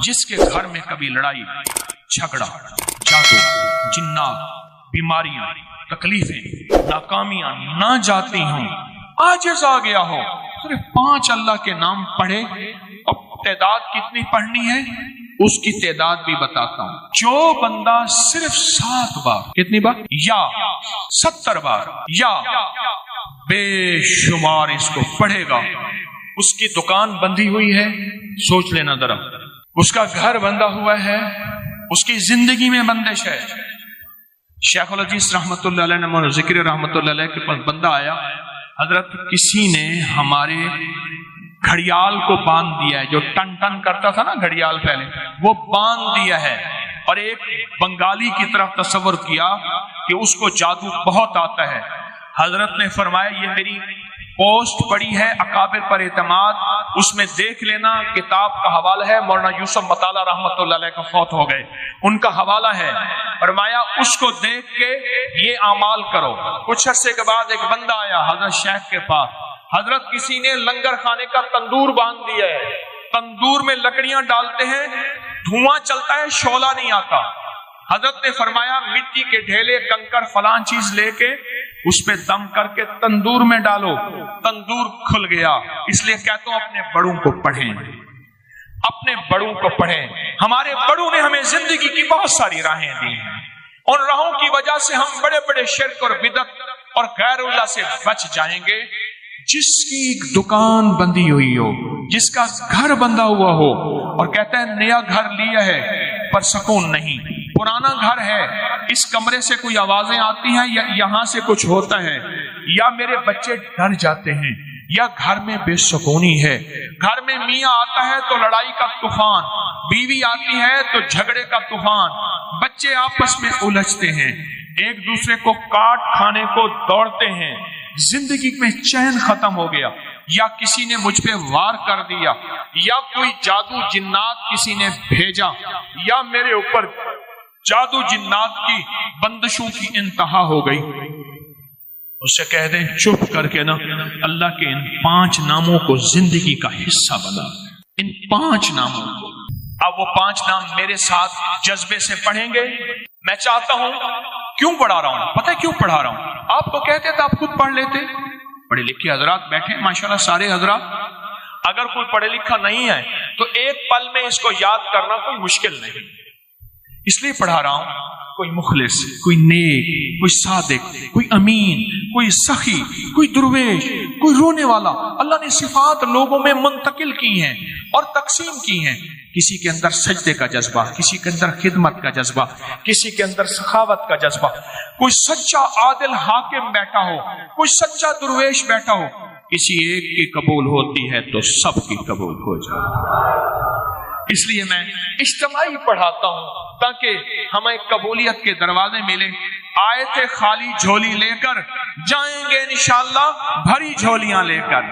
जिसके घर में कभी लड़ाई झगड़ा, जादू, जिन्नात, बीमारियां, तकलीफें, नाकामियां ना जाती हों, आजिज़ आ गया हो, सिर्फ 5 अल्लाह के नाम पढ़े। और तादाद कितनी पढ़नी है उसकी तादाद भी बताता हूं। जो बंदा सिर्फ 7 बार, कितनी बार, या 70 बार या बेशुमार इसको पढ़ेगा, उसकी दुकान बंधी हुई है, सोच लेना जरा, उसका घर बंधा हुआ है, उसकी जिंदगी में बंदिश है। शेखुल अजीज रहमतुल्लाह अलैह ने जिक्र रहमतुल्लाह अलैह के पास बंदा आया, हजरत किसी ने हमारे घड़ियाल को बांध दिया है, जो टन टन करता था ना घड़ियाल पहले, वो बांध दिया है। और एक बंगाली की तरफ तसव्वुर किया कि उसको जादू बहुत आता है। हजरत ने फरमाया ये मेरी पोस्ट पड़ी है अकाबिर पर एतमाद, उसमें देख लेना, किताब का हवाला है, मौलाना यूसुफ मताला रहमतुल्लाह अलैह का फौत हो गए, उनका हवाला है। फरमाया उसको देख के ये अमाल करो। कुछ अरसे के बाद एक बंदा आया हजरत शेख के पास, हजरत किसी ने लंगर खाने का तंदूर बांध दिया है, तंदूर में लकड़ियां डालते हैं, धुआं चलता है, शोला नहीं आता। हजरत ने फरमाया मिट्टी के ढेले, कंकड़, फलां चीज लेके उस पे दम करके तंदूर में डालो, तंदूर खुल गया। इसलिए कहता हूं अपने बड़ों को पढ़ें, अपने बड़ों को पढ़ें। हमारे बड़ों ने हमें जिंदगी की बहुत सारी राहें दी हैं, उन राहों की वजह से हम बड़े बड़े शिर्क और बिदत और गैरुल्लाह से बच जाएंगे। जिसकी दुकान बंधी हुई हो, जिसका घर बंधा हुआ हो, और कहता है नया घर लिया है पर सुकून नहीं, पुराना घर है, इस कमरे से कोई आवाजें आती हैं या यहां से कुछ होता है, या मेरे बच्चे डर जाते हैं, या घर में बेसुकूनी है, घर में मियाँ आता है तो लड़ाई का तूफान, बीवी आती है तो झगड़े का तूफान, बच्चे आपस में उलझते हैं, एक दूसरे को काट खाने को दौड़ते हैं, जिंदगी में चैन खत्म हो गया, या किसी ने मुझ पे वार कर दिया, या कोई जादू जिन्नात किसी ने भेजा, या मेरे ऊपर जादू जिन्नात की बंदिशों की इंतहा हो गई। उससे कह दें चुप करके ना अल्लाह के इन 5 नामों को जिंदगी का हिस्सा बना, इन 5 नामों को। अब वो 5 नाम मेरे साथ जज्बे से पढ़ेंगे। मैं चाहता हूं, क्यों पढ़ा रहा हूं, पता है क्यों पढ़ा रहा हूं? आप तो कहते थे आप खुद पढ़ लेते, पढ़े लिखे हजरात बैठे माशाल्लाह सारे हजरात। अगर कोई पढ़े लिखा नहीं है तो एक पल में इसको याद करना कोई मुश्किल नहीं, इसलिए पढ़ा रहा हूं। कोई मुखलिस, कोई नेक, कोई सादिक, कोई अमीन, कोई सखी, कोई दुर्वेश, कोई रोने वाला, अल्लाह ने सिफात लोगों में मुंतकिल की हैं और तकसीम की हैं। किसी के अंदर सजदे का जज्बा, किसी के अंदर खिदमत का जज्बा, किसी के अंदर सखावत का जज्बा, कोई सच्चा आदिल हाकिम बैठा हो, कोई सच्चा दुर्वेश बैठा हो। किसी एक की कबूल होती है तो सबकी कबूल हो जाए। इसलिए मैं इज्तिमाई पढ़ाता हूं ताकि हमें कबूलियत के दरवाजे मिले। आयते खाली झोली लेकर जाएंगे इंशाअल्लाह भरी झोलियां लेकर।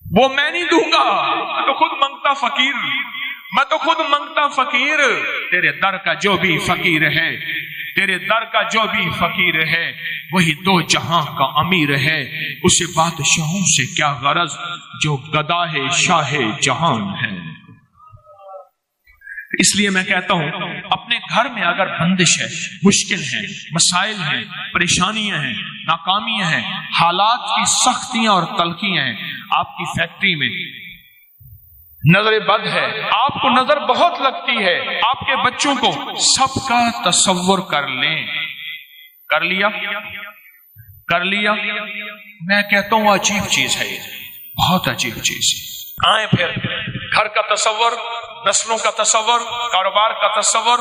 वो मैं नहीं दूंगा, मैं तो खुद मंगता फकीर, मैं तो खुद मंगता फकीर। तेरे दर का जो भी फकीर है, तेरे दर का जो भी फकीर है, वही 2 जहां का अमीर है। उसे बादशाहों से क्या गरज जो गदाहे शाहे जहान है। इसलिए मैं कहता हूं अपने घर में अगर बंदिश है, मुश्किल है, मसाइल हैं, परेशानियां हैं, नाकामियां हैं, हालात की सख्तियां और तलखियां हैं, आपकी फैक्ट्री में नजर बद है, आपको नजर बहुत लगती है, आपके बच्चों को, सबका तसव्वुर कर लें। कर लिया, कर लिया। मैं कहता हूं अजीब चीज है ये, बहुत अजीब चीज है। आए फिर घर का तसव्वुर, नस्लों का तसव्वुर, कारोबार का तसव्वुर,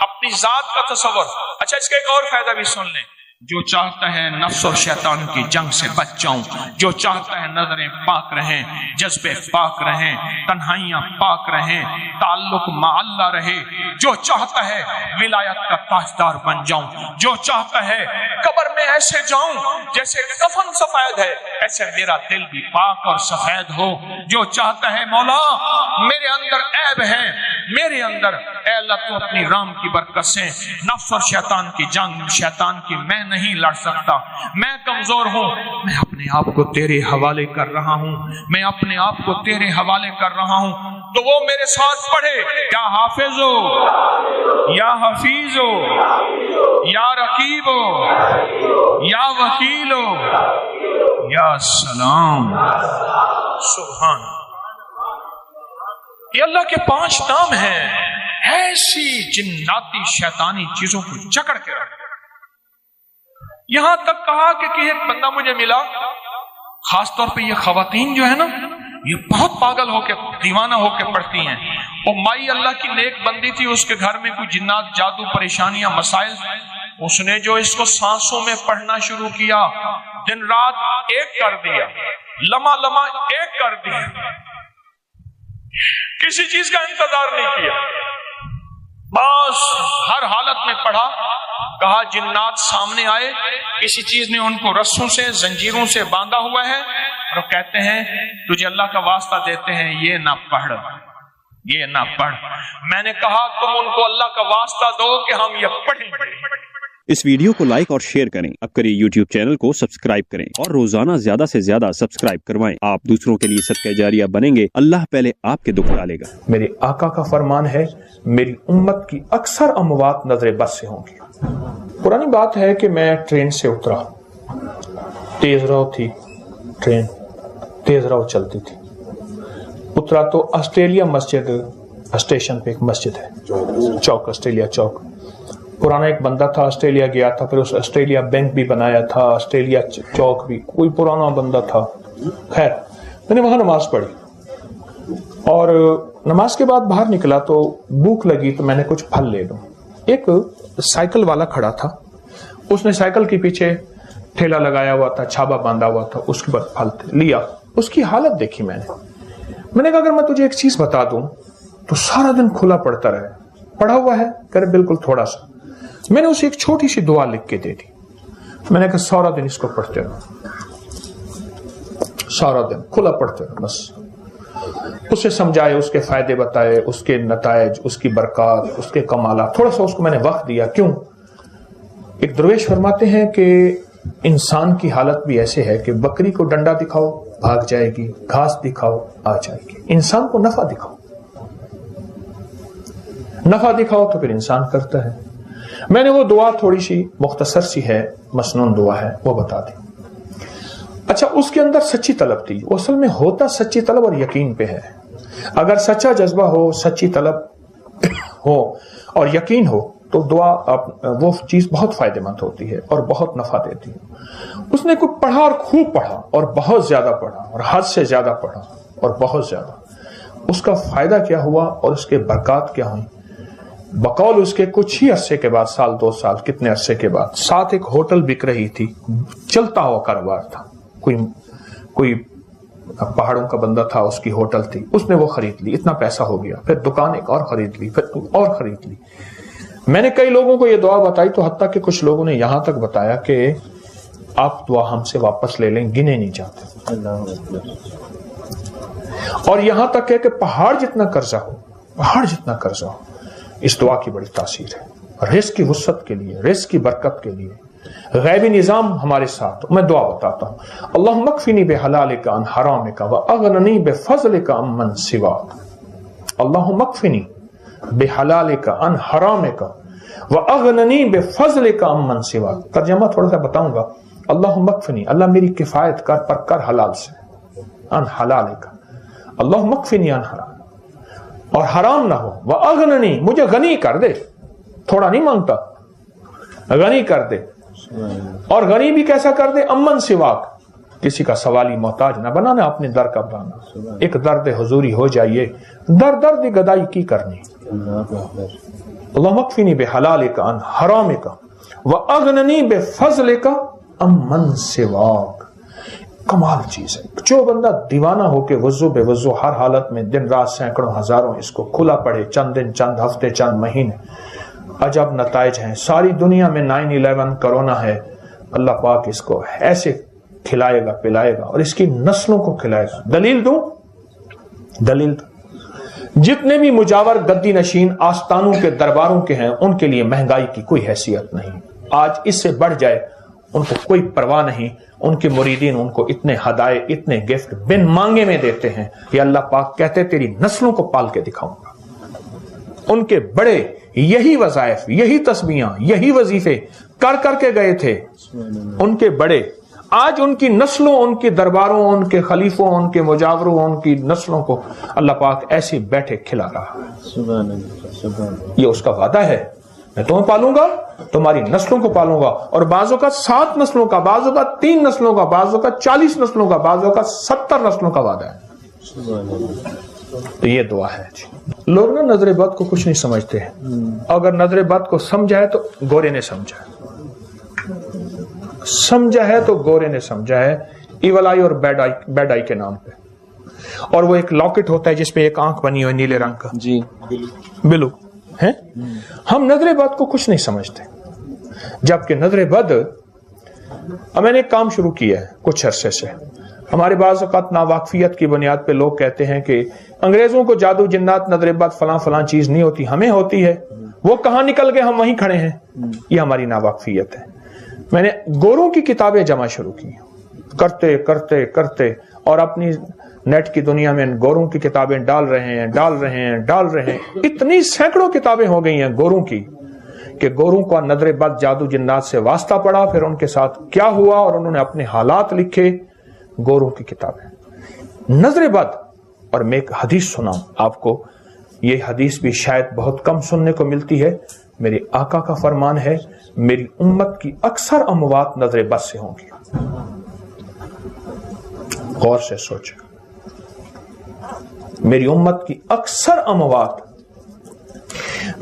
अपनी जात का तसव्वुर। अच्छा इसका एक और फायदा भी सुन लें। जो चाहता है नफ्स और शैतान की जंग से बच जाऊं, जो चाहता है नजरें पाक रहें, जज्बे पाक रहें, तन्हाइयां पाक रहें, ताल्लुक मा अल्लाह रहे, जो चाहता है विलायत का ताजदार बन जाऊं, जो चाहता है कब्र में ऐसे जाऊं जैसे कफन सफेद है, ऐसे मेरा दिल भी पाक और सफेद हो। जो चाहता है मौला मेरे अंदर ऐब है, मेरे अंदर ऐ अल्लाह तू अपनी राम की बरकत से नफ्स और शैतान की जंग, शैतान की मैं नहीं लड़ सकता, मैं कमजोर हूं, मैं अपने आप को तेरे हवाले कर रहा हूं, मैं अपने आप को तेरे हवाले कर रहा हूं। تو وہ میرے ساتھ پڑھے، یا حافظ ہو، یا حفیظ ہو، یا رقیب ہو، یا وکیل ہو، یا سلام۔ سبحان، یہ اللہ کے 5 نام ہیں، ایسی جناتی شیطانی چیزوں کو جکڑ کے رکھ۔ یہاں تک کہا کہ ایک بندہ مجھے ملا، خاص طور پہ یہ خواتین جو ہے نا، یہ بہت پاگل ہو کے دیوانہ ہو کے پڑھتی ہیں۔ وہ مائی اللہ کی نیک بندی تھی، اس کے گھر میں کوئی جنات، جادو، پریشانیاں، مسائل، اس نے جو اس کو سانسوں میں پڑھنا شروع کیا، دن رات ایک کر دیا، لمحہ لمحہ ایک کر دیا، کسی چیز کا انتظار نہیں کیا، بس ہر حالت میں پڑھا۔ کہا جنات سامنے آئے، کسی چیز نے ان کو رسوں سے، زنجیروں سے باندھا ہوا ہے، اور کہتے ہیں تجھے اللہ کا واسطہ دیتے ہیں یہ نہ پڑھ، یہ نہ پڑھ۔ میں نے کہا تم ان کو اللہ کا واسطہ دو کہ ہم یہ پڑھیں گے۔ اس ویڈیو کو لائک اور شیئر کریں، اب کریے یوٹیوب چینل کو سبسکرائب کریں اور روزانہ زیادہ سے زیادہ سبسکرائب کروائیں۔ آپ دوسروں کے لیے صدقہ جاریہ بنیں گے، اللہ پہلے آپ کے دکھ ڈالے گا۔ میرے آقا کا فرمان ہے میری امت کی اکثر اموات نظر بس سے ہوں گی۔ پرانی بات ہے کہ میں ٹرین سے اترا، تیز رو تھی ٹرین، تیز رو چلتی تھی، اترا تو آسٹریلیا مسجد اسٹیشن پہ ایک مسجد ہے، چوک، آسٹریلیا چوک۔ پرانا ایک بندہ تھا، آسٹریلیا گیا تھا، پھر اس آسٹریلیا بینک بھی بنایا تھا، آسٹریلیا چوک بھی، کوئی پرانا بندہ تھا۔ خیر میں نے وہاں نماز پڑھی، اور نماز کے بعد باہر نکلا تو بھوک لگی تو میں نے کچھ پھل لے لوں۔ ایک سائیکل والا کھڑا تھا، اس نے سائیکل کے پیچھے ٹھیلا لگایا ہوا تھا، چھابا باندھا ہوا تھا، اس کے بعد پھل لیا۔ اس کی حالت دیکھی میں نے کہا اگر میں تجھے ایک چیز بتا دوں تو سارا دن کھلا پڑتا رہے، پڑھا ہوا ہے؟ کہ بالکل تھوڑا سا۔ میں نے اسے ایک چھوٹی سی دعا لکھ کے دے دی، میں نے کہا سارا دن اس کو پڑھتے رہو، سارا دن کھلا پڑھتے رہو بس۔ اسے سمجھائے، اس کے فائدے بتائے، اس کے نتائج، اس کی برکات، اس کے کمالات، تھوڑا سا اس کو میں نے وقت دیا۔ کیوں؟ ایک درویش فرماتے ہیں کہ انسان کی حالت بھی ایسے ہے کہ بکری کو ڈنڈا دکھاؤ بھاگ جائے گی، گھاس دکھاؤ آ جائے گی، انسان کو نفع دکھاؤ، نفع دکھاؤ تو پھر انسان کرتا ہے۔ میں نے وہ دعا تھوڑی سی مختصر سی ہے، مسنون دعا ہے، وہ بتا دی۔ اچھا، اس کے اندر سچی طلب تھی، وہ اصل میں ہوتا سچی طلب اور یقین پہ ہے۔ اگر سچا جذبہ ہو، سچی طلب ہو اور یقین ہو تو دعا وہ چیز بہت فائدہ مند ہوتی ہے اور بہت نفع دیتی ہے۔ اس نے کوئی پڑھا اور خوب پڑھا اور بہت زیادہ پڑھا اور حد سے زیادہ پڑھا اور بہت زیادہ، اس کا فائدہ کیا ہوا اور اس کے برکات کیا ہوئی؟ بقول اس کے کچھ ہی عرصے کے بعد، سال 2 سال کتنے عرصے کے بعد، ساتھ ایک ہوٹل بک رہی تھی، چلتا ہوا کاروبار تھا، کوئی پہاڑوں کا بندہ تھا، اس کی ہوٹل تھی، اس نے وہ خرید لی، اتنا پیسہ ہو گیا، پھر دکان ایک اور خرید لی، پھر اور خرید لی۔ میں نے کئی لوگوں کو یہ دعا بتائی تو حتیٰ کہ کچھ لوگوں نے یہاں تک بتایا کہ آپ دعا ہم سے واپس لے لیں، گنے نہیں جاتے، اور یہاں تک ہے کہ پہاڑ جتنا قرضہ ہو، اس دعا کی بڑی تاثیر ہے، رزق کی وسعت کے لیے، رزق کی برکت کے لیے، غیبی نظام ہمارے ساتھ۔ میں دعا بتاتا ہوں، اللہم اکفنی بحلالک عن حرامک واغننی بفضلک عمن سواک، اللہم اکفنی بحلالک عن حرامک واغننی بفضلک عمن سواک۔ ترجمہ تھوڑا سا بتاؤں گا، اللہم اکفنی، اللہ میری کفایت کر پر کر حلال سے، عن حلالک، اللہم اکفنی عن حرام، اور حرام نہ ہو، وَأَغْنَنِي، مجھے غنی کر دے، تھوڑا نہیں مانگتا، غنی کر دے، اور غنی بھی کیسا کر دے؟ امن سواک، کسی کا سوالی محتاج نہ بنانا، اپنے در کا بنانا، ایک درد حضوری ہو جائیے، درد گدائی کی کرنی۔ اللہم اکفنی بحلالک عن حرامک وَأَغْنَنِي بفضلک عمن سواک۔ کمال چیز ہے، جو بندہ دیوانہ ہو کے وضو بے وضو ہر حالت میں دن رات سینکڑوں ہزاروں اس کو کھلا پڑے، چند دن، چند ہفتے، چند مہینے، عجب نتائج ہیں۔ ساری دنیا میں 9/11 کرونا ہے، اللہ پاک اس کو ایسے کھلائے گا، پلائے گا، اور اس کی نسلوں کو کھلائے گا۔ دلیل دوں؟ جتنے بھی مجاور گدی نشین آستانوں کے درباروں کے ہیں، ان کے لیے مہنگائی کی کوئی حیثیت نہیں۔ آج اس سے بڑھ جائے उनको कोई परवाह नहीं, उनके मुरीदीन उनको इतने हदाये, इतने गिफ्ट बिन मांगे में देते हैं कि अल्लाह पाक कहते तेरी नस्लों को पाल के दिखाऊंगा। उनके बड़े यही वज़ाइफ, यही तस्बीहां, यही वजीफे कर करके गए थे उनके बड़े। आज उनकी नस्लों, उनके दरबारों, उनके खलीफों, उनके मुजावरों, उनकी नस्लों को अल्लाह पाक ऐसे बैठे खिला रहा है। ये उसका वादा है, मैं तुम्हें पालूंगा, तुम्हारी नस्लों को पालूंगा। और बाजों का 7 नस्लों का, बाजों का 3 नस्लों का, बाजों का 40 नस्लों का, बाजों का 70 नस्लों का वादा है। तो ये दुआ है जी। लोग ना नजर बद को कुछ नहीं समझते हैं। अगर नजर बद को समझा है तो गोरे ने समझा है, समझा है तो गोरे ने समझा है, इवल आई और बैड आई के नाम पे। और वो एक लॉकेट होता है जिसपे एक आंख बनी हुई नीले रंग का जी, बिलू है। हम नजर बद को कुछ नहीं समझते, जबकि नजर बद, मैंने एक काम शुरू किया है कुछ अरसे से। हमारे बाज़ औक़ात नावाकफियत की बुनियाद पे लोग कहते हैं कि अंग्रेजों को जादू जिन्नात नजर बद फलां फलां चीज नहीं होती, हमें होती है, वो कहां निकल गए, हम वहीं खड़े हैं। ये हमारी नावाकफियत है। मैंने गोरों की किताबें जमा शुरू की, करते करते करते, और अपनी नेट की दुनिया में गोरों की किताबें डाल रहे हैं। इतनी सैकड़ों किताबें हो गई हैं गोरों की कि गोरों का नजर बद जादू जिन्नात से वास्ता पड़ा, फिर उनके साथ क्या हुआ और उन्होंने अपने हालात लिखे। गोरों की किताबें नजर बद। और मैं एक हदीस सुनाऊं आपको, ये हदीस भी शायद बहुत कम सुनने को मिलती है। मेरे आका का फरमान है, मेरी उम्मत की अक्सर अमवात नजर बद से होंगी। गौर से सोचे, मेरी उम्मत की अक्सर अमवात।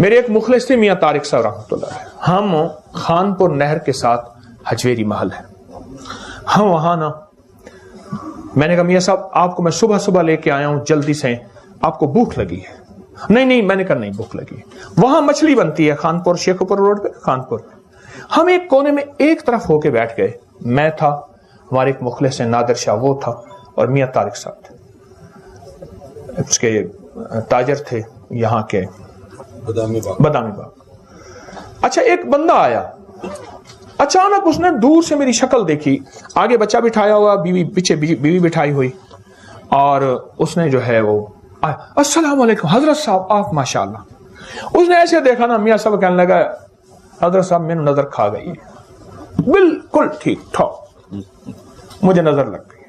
मेरे एक मुखलिस थे मियां तारिक साहब रहमतुल्लाह अलैह, हम खानपुर नहर के साथ हजवेरी महल है, हम वहां ना, मैंने कहा मियां साहब आपको मैं सुबह सुबह लेके आया हूं जल्दी से, आपको भूख लगी है? नहीं, मैंने कहा नहीं भूख लगी। वहां मछली बनती है खानपुर, शेखपुर रोड पे खानपुर। हम एक कोने में एक तरफ होके बैठ गए, मैं था, हमारे एक मुखलिस नादिर शाह वो था, और मियां तारिक साहब थे, उसके ताजर थे यहाँ के बदामी बाग। अच्छा, एक बंदा आया, अचानक उसने दूर से मेरी शक्ल देखी, आगे बच्चा बिठाया हुआ, बीवी पीछे बीवी बिठाई हुई, और उसने जो है वो अस्सलाम वालेकुम हजरत साहब आप माशाअल्लाह। उसने ऐसे देखा ना, मियां साहब कहने लगा हजरत साहब मैंने नजर खा गई है, बिल्कुल ठीक ठाक मुझे नजर लग गई।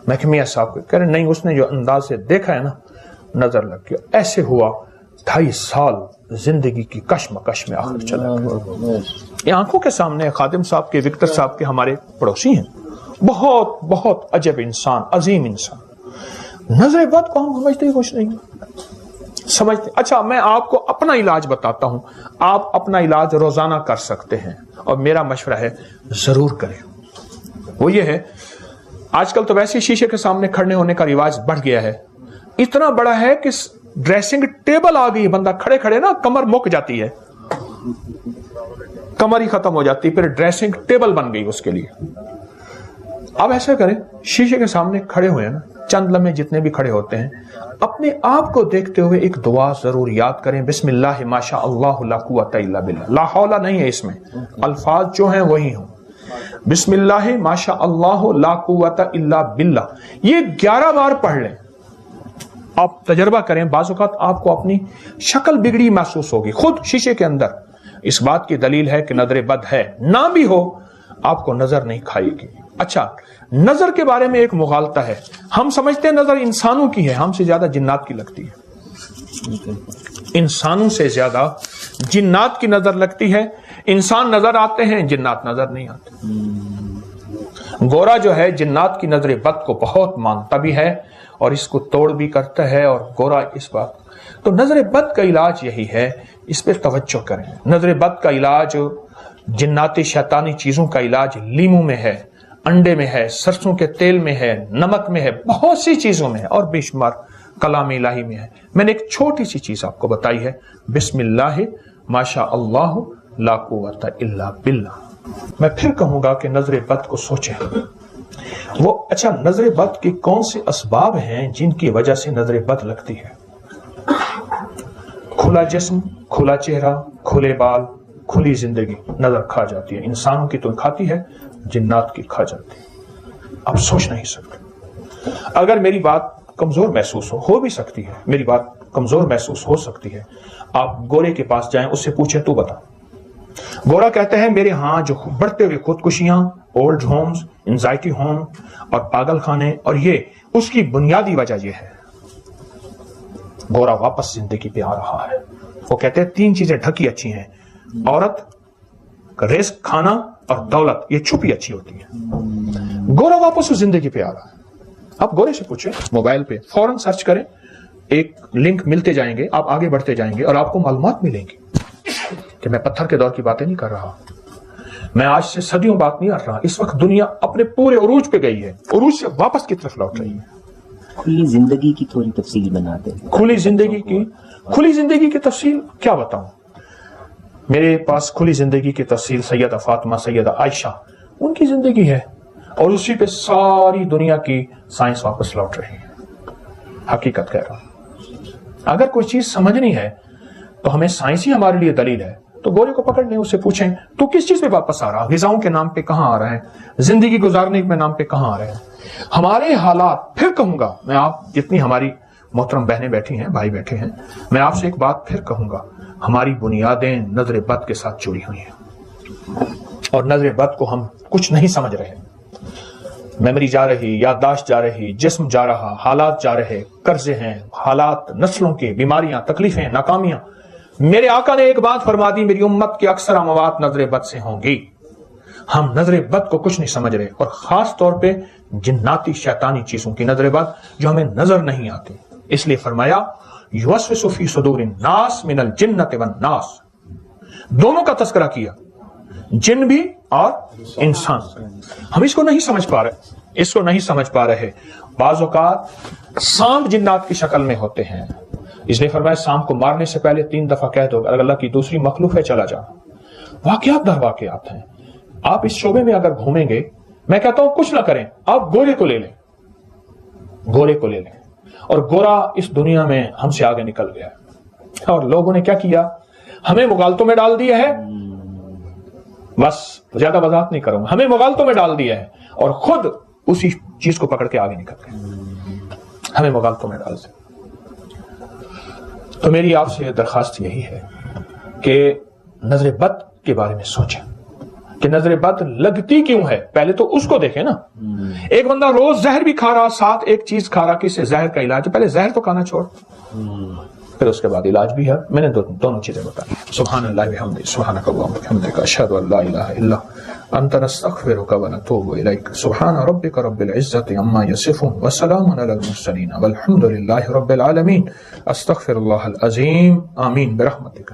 मैं कि मियां साहब को कह रहे नहीं, उसने जो अंदाज से देखा है ना नजर लग गया। ऐसे हुआ 2.5 साल जिंदगी की कश्मकश में आखिर चला गया। ये आंखों के सामने खादिम साहब के, विक्टर साहब के हमारे पड़ोसी हैं, बहुत बहुत अजब इंसान, अजीम इंसान। नजर बद को हम समझते ही कुछ नहीं समझते। अच्छा, मैं आपको अपना इलाज बताता हूं, आप अपना इलाज रोजाना कर सकते हैं, और मेरा मशवरा है जरूर करें। वो ये है, आजकल तो वैसे शीशे के सामने खड़े होने का रिवाज बढ़ गया है, इतना बड़ा है कि ड्रेसिंग टेबल आ गई, बंदा खड़े खड़े ना कमर मुक जाती है, कमर ही खत्म हो जाती, फिर ड्रेसिंग टेबल बन गई उसके लिए। अब ऐसा करें, शीशे के सामने खड़े हुए हैं ना, चंद लम्हे जितने भी खड़े होते हैं, अपने आप को देखते हुए एक दुआ जरूर याद करें, बिस्मिल्लाह माशा अल्लाह ला कुव्वता इल्ला बिल्लाह। ला हौला नहीं है इसमें, अल्फाज जो हैं वही हों। बिस्मिल्लाह माशा अल्लाह ला कुव्वता इल्ला बिल्लाह, ये 11 बार पढ़ लें। आप तजर्बा करें, बाज़ औक़ात आपको अपनी शक्ल बिगड़ी महसूस होगी खुद शीशे के अंदर। इस बात की दलील है कि नजर बद है, ना भी हो आपको नजर नहीं खाएगी। अच्छा, नजर के बारे में एक मुगालता है, हम समझते हैं नजर इंसानों की है, हमसे ज्यादा जिन्नात की लगती है। इंसानों से ज्यादा जिन्नात की नजर लगती है। इंसान नजर आते हैं, जिन्नात नजर नहीं आते। गोरा जो है जिन्नात की नजर बद को बहुत मानता भी है और इसको तोड़ भी करता है, और गोरा इस बात। तो नजर बद का इलाज यही है, इस पर तवज्जो करें। नजर बद का इलाज, जिन्नाती शैतानी चीजों का इलाज लीमू में है, अंडे में है, सरसों के तेल में है, नमक में है, बहुत सी चीजों में है, और बेशुमार कलाम इलाही में है। मैंने एक छोटी सी चीज आपको बताई है, बिस्मिल्लाह माशा अल्लाह ला कुव्वता इल्ला बिल्लाह। मैं फिर कहूंगा कि नजर बद को सोचें। वो अच्छा, नजर बद के कौन से असबाब हैं जिनकी वजह से नजर बद लगती है? खुला जिस्म, खुला चेहरा, खुले बाल, کھلی زندگی نظر کھا جاتی ہے. انسانوں کی تو کھاتی ہے, جنات کی کھا جاتی ہے. آپ سوچ نہیں سکتے. اگر میری بات کمزور محسوس ہو بھی سکتی ہے, میری بات کمزور محسوس ہو سکتی ہے, آپ گورے کے پاس جائیں, اس سے پوچھیں تو بتا. گورا کہتے ہیں میرے ہاں جو بڑھتے ہوئے خودکشیاں, اولڈ ہومز, انزائٹی ہوم اور پاگل خانے, اور یہ اس کی بنیادی وجہ یہ ہے. گورا واپس زندگی پہ آ رہا ہے. وہ کہتے ہیں 3 چیزیں ڈھکی اچھی ہیں, عورت, رزق, کھانا اور دولت, یہ چھپی اچھی ہوتی ہے. گورا واپس اس زندگی پہ آ رہا ہے. آپ گورے سے پوچھیں, موبائل پہ فوراً سرچ کریں, ایک لنک ملتے جائیں گے, آپ آگے بڑھتے جائیں گے اور آپ کو معلومات ملیں گی کہ میں پتھر کے دور کی باتیں نہیں کر رہا, میں آج سے صدیوں بات نہیں کر رہا. اس وقت دنیا اپنے پورے عروج پہ گئی ہے, عروج سے واپس کی طرف لوٹ رہی ہے. کھلی زندگی کی تھوڑی تفصیل بنا دیں. کھلی زندگی کی تفصیل کیا بتاؤں. میرے پاس کھلی زندگی کی تفصیل سیدہ فاطمہ, سیدہ عائشہ, ان کی زندگی ہے, اور اسی پہ ساری دنیا کی سائنس واپس لوٹ رہی ہے. حقیقت کہہ رہا ہوں. اگر کوئی چیز سمجھنی ہے تو ہمیں سائنس ہی ہمارے لیے دلیل ہے. تو گورے کو پکڑ لیں, اس سے پوچھیں تو کس چیز پہ واپس آ رہا, غذاؤں کے نام پہ کہاں آ رہا ہے, زندگی گزارنے کے نام پہ کہاں آ رہے ہیں. ہمارے حالات, پھر کہوں گا میں, آپ جتنی ہماری محترم بہنیں بیٹھی ہیں, بھائی بیٹھے ہیں, میں آپ سے ایک بات پھر کہوں گا, ہماری بنیادیں نظر بد کے ساتھ جڑی ہوئی ہیں, اور نظر بد کو ہم کچھ نہیں سمجھ رہے. میموری جا رہی, یادداشت جا رہی, جسم جا رہا, حالات جا رہے, قرضے ہیں, حالات, نسلوں کی بیماریاں, تکلیفیں, ناکامیاں. میرے آقا نے ایک بات فرما دی, میری امت کی اکثر اموات نظر بد سے ہوں گی. ہم نظر بد کو کچھ نہیں سمجھ رہے, اور خاص طور پہ جناتی شیطانی چیزوں کی نظر بد جو ہمیں نظر نہیں آتی. اس لیے فرمایا یوسوس فی صدور الناس من الجنۃ والناس, دونوں کا تذکرہ کیا, جن بھی اور انسان. ہم اس کو نہیں سمجھ پا رہے. بعض اوقات سانپ جنات کی شکل میں ہوتے ہیں, اس لیے فرمایا سانپ کو مارنے سے پہلے 3 دفعہ کہہ دو اگر اللہ کی دوسری مخلوق ہے چلا جا. واقعات در واقعات ہیں. آپ اس شعبے میں اگر گھومیں گے, میں کہتا ہوں کچھ نہ کریں, آپ گورے کو لے لیں, اور گورا اس دنیا میں ہم سے آگے نکل گیا, اور لوگوں نے کیا کیا, ہمیں مغالطوں میں ڈال دیا ہے. بس زیادہ وضاحت نہیں کروں گا, ہمیں مغالطوں میں ڈال دیا ہے, اور خود اسی چیز کو پکڑ کے آگے نکل گئے, ہمیں مغالطوں میں ڈال دیا. تو میری آپ سے درخواست یہی ہے کہ نظر بد کے بارے میں سوچیں کہ نظر بد لگتی کیوں ہے. پہلے تو اس کو دیکھیں نا. ایک بندہ روز زہر بھی کھا رہا, ساتھ ایک چیز کھا رہا, کس سے زہر کا علاج, پہلے زہر تو کھانا چھوڑ, پھر اس کے بعد علاج بھی ہے. میں نے دونوں چیزیں بتائی. سبحان اللہ بحمدہ, سبحانک اللہم وبحمدک, اشہد ان لا الہ الا انت, نستغفرک ونتوب الیک. سبحان ربک رب العزۃ عما یصفون, وسلام علی المرسلین, والحمد للہ رب العالمین. استغفر اللہ العظیم. آمین برحمتک.